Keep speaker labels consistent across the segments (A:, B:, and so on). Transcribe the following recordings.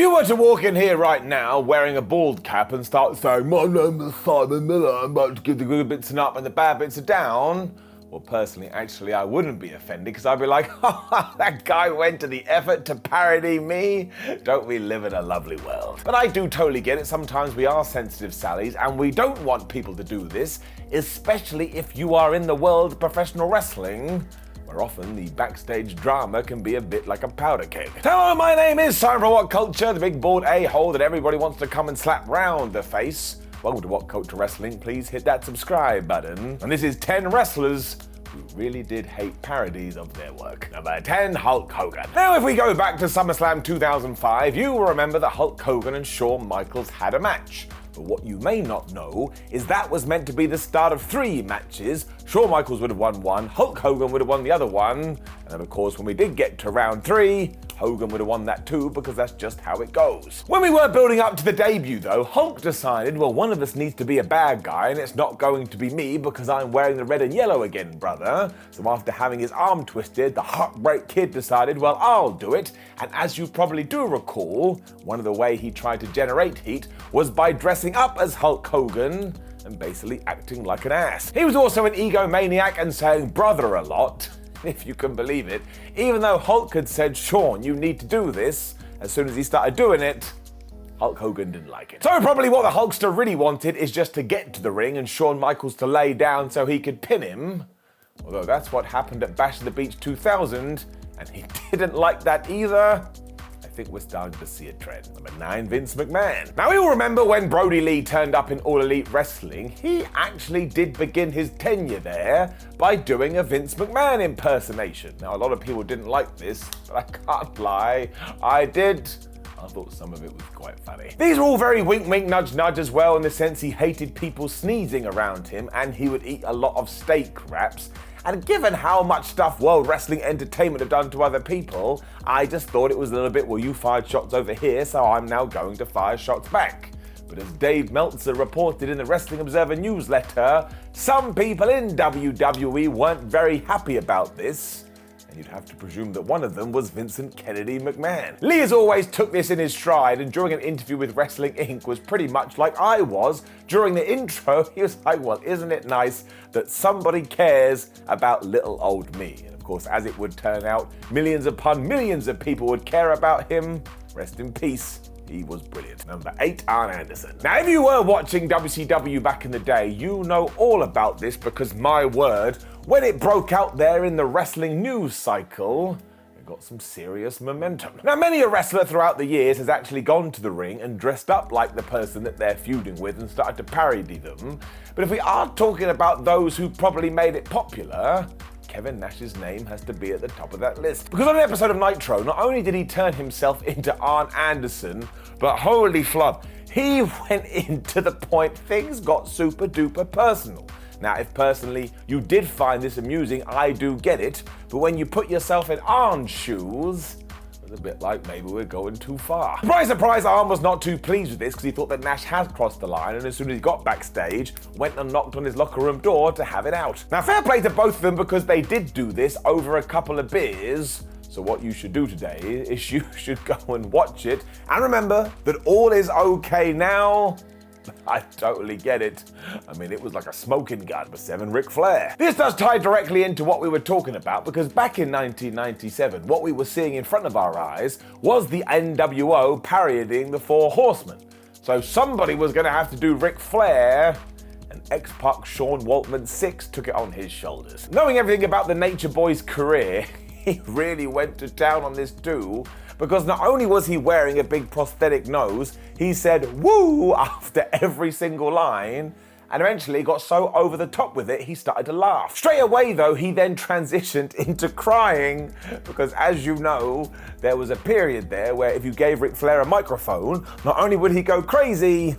A: you were to walk in here right now wearing a bald cap and start saying, "My name is Simon Miller, I'm about to give the good bits and up and the bad bits are down," well, personally, actually, I wouldn't be offended because I'd be like, "Ha, that guy went to the effort to parody me. Don't we live in a lovely world?" But I do totally get it. Sometimes we are sensitive Sallys and we don't want people to do this, especially if you are in the world of professional wrestling, where often the backstage drama can be a bit like a powder keg. Hello, my name is Simon from What Culture, the big bald a-hole that everybody wants to come and slap round the face. Welcome to What Culture Wrestling. Please hit that subscribe button. And this is 10 wrestlers who really did hate parodies of their work. Number 10, Hulk Hogan. Now, if we go back to SummerSlam 2005, you will remember that Hulk Hogan and Shawn Michaels had a match. But what you may not know is that was meant to be the start of 3 matches. Shawn Michaels would have won one, Hulk Hogan would have won the other one, and then of course when we did get to round 3, Hogan would have won that too, because that's just how it goes. When we were building up to the debut though, Hulk decided, well, one of us needs to be a bad guy, and it's not going to be me because I'm wearing the red and yellow again, brother. So after having his arm twisted, the Heartbreak Kid decided, well, I'll do it. And as you probably do recall, one of the ways he tried to generate heat was by dressing up as Hulk Hogan and basically acting like an ass. He was also an egomaniac and saying brother a lot, if you can believe it, even though Hulk had said, "Shawn, you need to do this," as soon as he started doing it, Hulk Hogan didn't like it. So probably what the Hulkster really wanted is just to get to the ring and Shawn Michaels to lay down so he could pin him, although that's what happened at Bash at the Beach 2000, and he didn't like that either. I think we're starting to see a trend. Number 9, Vince McMahon. Now, we all remember when Brody Lee turned up in All Elite Wrestling, he actually did begin his tenure there by doing a Vince McMahon impersonation. Now, a lot of people didn't like this, but I can't lie, I did. I thought some of it was quite funny. These were all very wink wink nudge nudge as well, in the sense he hated people sneezing around him and he would eat a lot of steak wraps. And given how much stuff World Wrestling Entertainment have done to other people, I just thought it was a little bit, well, you fired shots over here, so I'm now going to fire shots back. But as Dave Meltzer reported in the Wrestling Observer newsletter, some people in WWE weren't very happy about this. And you'd have to presume that one of them was Vincent Kennedy McMahon. Lee as always took this in his stride, and during an interview with Wrestling Inc. was pretty much like I was. During the intro, he was like, well, isn't it nice that somebody cares about little old me? And of course, as it would turn out, millions upon millions of people would care about him. Rest in peace. He was brilliant. Number 8, Arn Anderson. Now, if you were watching WCW back in the day, you know all about this because, my word, when it broke out there in the wrestling news cycle, it got some serious momentum. Now, many a wrestler throughout the years has actually gone to the ring and dressed up like the person that they're feuding with and started to parody them. But if we are talking about those who probably made it popular, Kevin Nash's name has to be at the top of that list. Because on an episode of Nitro, not only did he turn himself into Arn Anderson, but holy flub, he went into the point things got super duper personal. Now, if personally you did find this amusing, I do get it, but when you put yourself in Arn's shoes, it's a bit like maybe we're going too far. Surprise, surprise, Arn was not too pleased with this because he thought that Nash had crossed the line, and as soon as he got backstage, went and knocked on his locker room door to have it out. Now, fair play to both of them because they did do this over a couple of beers. So what you should do today is you should go and watch it. And remember that all is okay now. I totally get it. I mean, it was like a smoking gun for 7 Ric Flair. This does tie directly into what we were talking about, because back in 1997, what we were seeing in front of our eyes was the NWO parodying the 4 Horsemen. So somebody was going to have to do Ric Flair, and X-Pac Sean Waltman 6 took it on his shoulders. Knowing everything about the Nature Boy's career, he really went to town on this too, because not only was he wearing a big prosthetic nose, he said "woo" after every single line, and eventually got so over the top with it, he started to laugh. Straight away though, he then transitioned into crying, because as you know, there was a period there where if you gave Ric Flair a microphone, not only would he go crazy,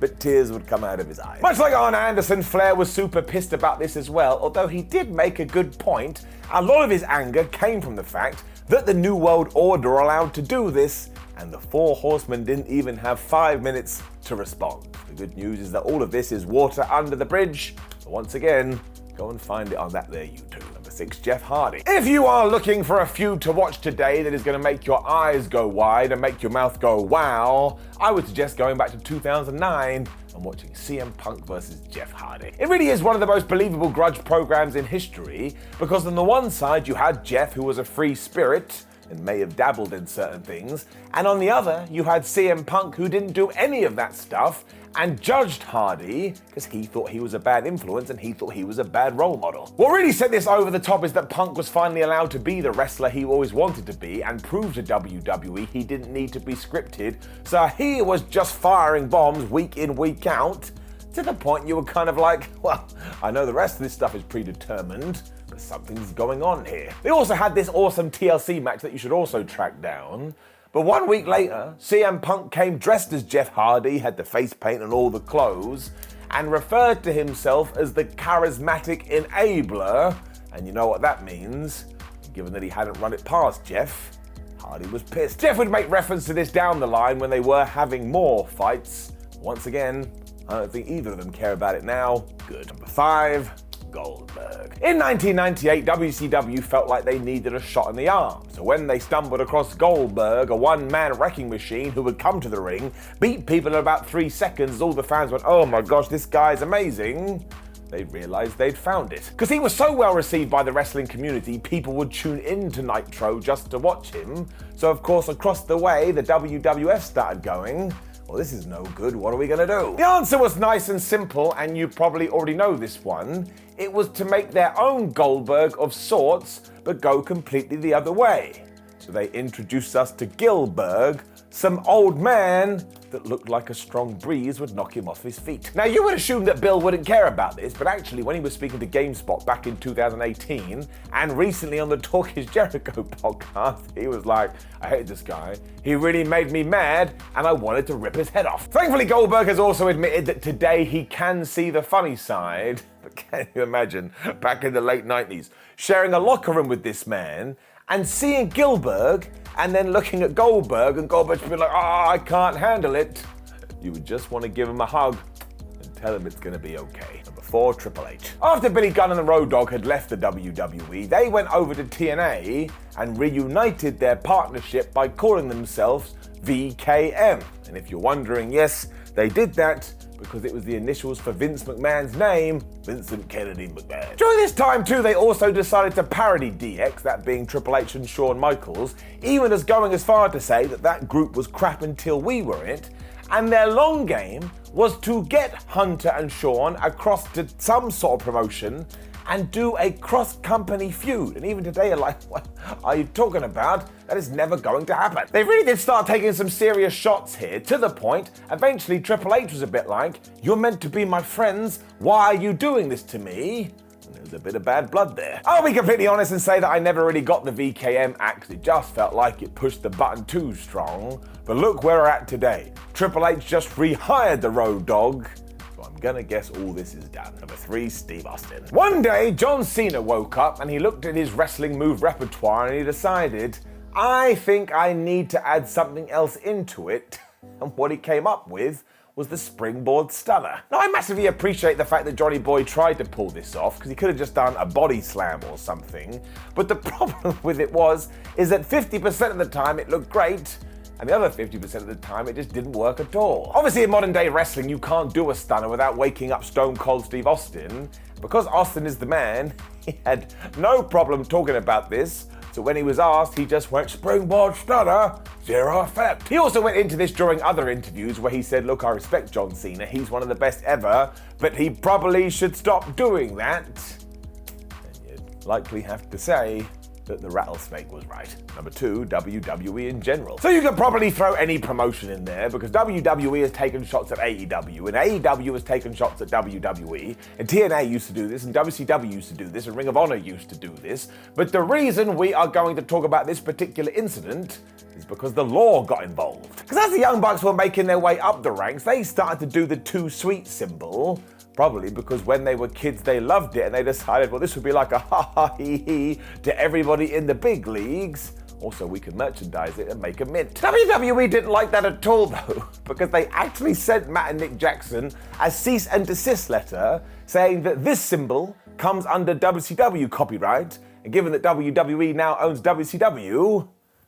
A: but tears would come out of his eyes. Much like Arn Anderson, Flair was super pissed about this as well, although he did make a good point. A lot of his anger came from the fact that the New World Order are allowed to do this, and the 4 Horsemen didn't even have 5 minutes to respond. The good news is that all of this is water under the bridge, but once again, go and find it on that there YouTube. Number classics Jeff Hardy. If you are looking for a feud to watch today that is going to make your eyes go wide and make your mouth go wow, I would suggest going back to 2009 and watching CM Punk versus Jeff Hardy. It really is one of the most believable grudge programs in history, because on the one side you had Jeff, who was a free spirit and may have dabbled in certain things, and on the other you had CM Punk, who didn't do any of that stuff and judged Hardy because he thought he was a bad influence and he thought he was a bad role model. What really set this over the top is that Punk was finally allowed to be the wrestler he always wanted to be and prove to WWE he didn't need to be scripted, so he was just firing bombs week in, week out, to the point you were kind of like, well, I know the rest of this stuff is predetermined, but something's going on here. They also had this awesome TLC match that you should also track down. But 1 week later, CM Punk came dressed as Jeff Hardy, had the face paint and all the clothes, and referred to himself as the charismatic enabler. And you know what that means. Given that he hadn't run it past Jeff, Hardy was pissed. Jeff would make reference to this down the line when they were having more fights. Once again, I don't think either of them care about it now. Good. Number 5. Goldberg. In 1998, WCW felt like they needed a shot in the arm, so when they stumbled across Goldberg, a one-man wrecking machine who would come to the ring, beat people in about 3 seconds, all the fans went, oh my gosh, this guy's amazing, they realized they'd found it. Because he was so well received by the wrestling community, people would tune in to Nitro just to watch him, so of course across the way, the WWF started going, well, this is no good, what are we gonna do? The answer was nice and simple, and you probably already know this one. It was to make their own Goldberg of sorts, but go completely the other way. So they introduced us to Gilberg, some old man that looked like a strong breeze would knock him off his feet. Now, you would assume that Bill wouldn't care about this, but actually when he was speaking to GameSpot back in 2018, and recently on the Talk Is Jericho podcast, he was like, I hate this guy. He really made me mad, and I wanted to rip his head off. Thankfully, Goldberg has also admitted that today he can see the funny side. But can you imagine, back in the late 90s, sharing a locker room with this man, and seeing Gilberg, and then looking at Goldberg, and Goldberg being like, oh, I can't handle it. You would just want to give him a hug and tell him it's going to be okay. Number 4, Triple H. After Billy Gunn and the Road Dogg had left the WWE, they went over to TNA and reunited their partnership by calling themselves VKM. And if you're wondering, yes, they did that because it was the initials for Vince McMahon's name, Vincent Kennedy McMahon. During this time too, they also decided to parody DX, that being Triple H and Shawn Michaels, even as going as far to say that that group was crap until we were it, and their long game was to get Hunter and Shawn across to some sort of promotion and do a cross-company feud. And even today you're like, what are you talking about? That is never going to happen. They really did start taking some serious shots here, to the point, eventually Triple H was a bit like, you're meant to be my friends, why are you doing this to me? And there's a bit of bad blood there. I'll be completely honest and say that I never really got the VKM act, it just felt like it pushed the button too strong. But look where we're at today. Triple H just rehired the Road Dogg, I'm gonna guess all this is done. Number 3, Steve Austin. One day, John Cena woke up and he looked at his wrestling move repertoire and he decided, I think I need to add something else into it. And what he came up with was the springboard stunner. Now, I massively appreciate the fact that Johnny Boy tried to pull this off, because he could have just done a body slam or something. But the problem with it is that 50% of the time it looked great, and the other 50% of the time, it just didn't work at all. Obviously, in modern day wrestling, you can't do a stunner without waking up Stone Cold Steve Austin. Because Austin is the man, he had no problem talking about this. So when he was asked, he just went, springboard stunner, zero effect. He also went into this during other interviews where he said, look, I respect John Cena, he's one of the best ever, but he probably should stop doing that. And you'd likely have to say that the rattlesnake was right. Number 2, WWE in general. So you can probably throw any promotion in there, because WWE has taken shots at AEW, and AEW has taken shots at WWE, and TNA used to do this, and WCW used to do this, and Ring of Honor used to do this. But the reason we are going to talk about this particular incident is because the law got involved. Because as the Young Bucks were making their way up the ranks, they started to do the too sweet symbol, probably because when they were kids they loved it and they decided, well, this would be like a ha-ha-hee-hee to everybody in the big leagues. Also, we can merchandise it and make a mint. WWE didn't like that at all though, because they actually sent Matt and Nick Jackson a cease and desist letter saying that this symbol comes under WCW copyright, and given that WWE now owns WCW,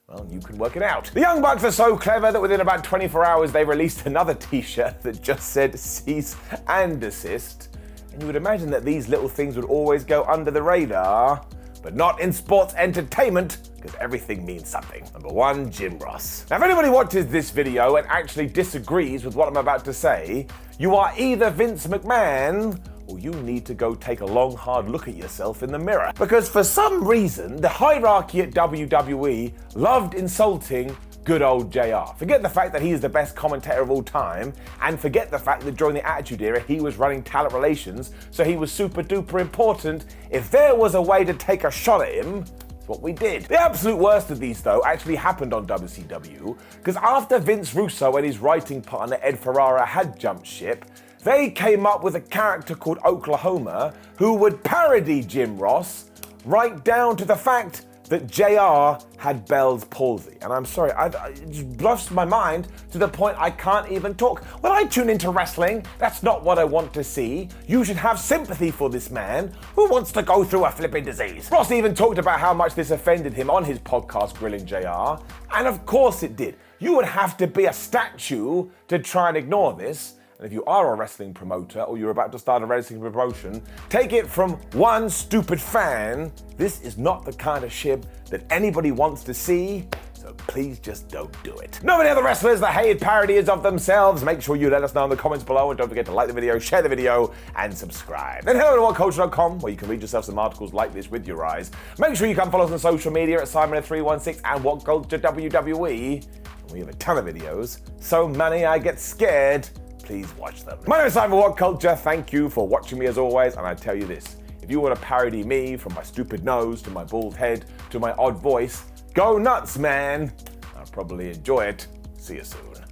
A: well, you can work it out. The Young Bucks are so clever that within about 24 hours they released another t-shirt that just said cease and desist. And you would imagine that these little things would always go under the radar, but not in sports entertainment, because everything means something. Number 1, Jim Ross. Now, if anybody watches this video and actually disagrees with what I'm about to say, you are either Vince McMahon or you need to go take a long, hard look at yourself in the mirror. Because for some reason, the hierarchy at WWE loved insulting good old JR. Forget the fact that he is the best commentator of all time, and forget the fact that during the Attitude Era, he was running talent relations, so he was super duper important. If there was a way to take a shot at him, it's what we did. The absolute worst of these, though, actually happened on WCW, because after Vince Russo and his writing partner Ed Ferrara had jumped ship, they came up with a character called Oklahoma who would parody Jim Ross right down to the fact that JR had Bell's palsy. And I'm sorry, it just blows my mind to the point I can't even talk. When I tune into wrestling, that's not what I want to see. You should have sympathy for this man who wants to go through a flipping disease. Ross even talked about how much this offended him on his podcast grilling JR, and of course it did. You would have to be a statue to try and ignore this. And if you are a wrestling promoter or you're about to start a wrestling promotion, take it from one stupid fan. This is not the kind of shit that anybody wants to see, so please just don't do it. Know any other wrestlers that hated parodies of themselves? Make sure you let us know in the comments below, and don't forget to like the video, share the video, and subscribe. Then head over to whatculture.com where you can read yourself some articles like this with your eyes. Make sure you come follow us on social media at Simon316 and What Culture WWE. And we have a ton of videos, so many I get scared. Please watch them. My name is Simon What Culture. Thank you for watching me as always, and I tell you this, if you want to parody me from my stupid nose to my bald head to my odd voice, go nuts, man. I'll probably enjoy it. See you soon.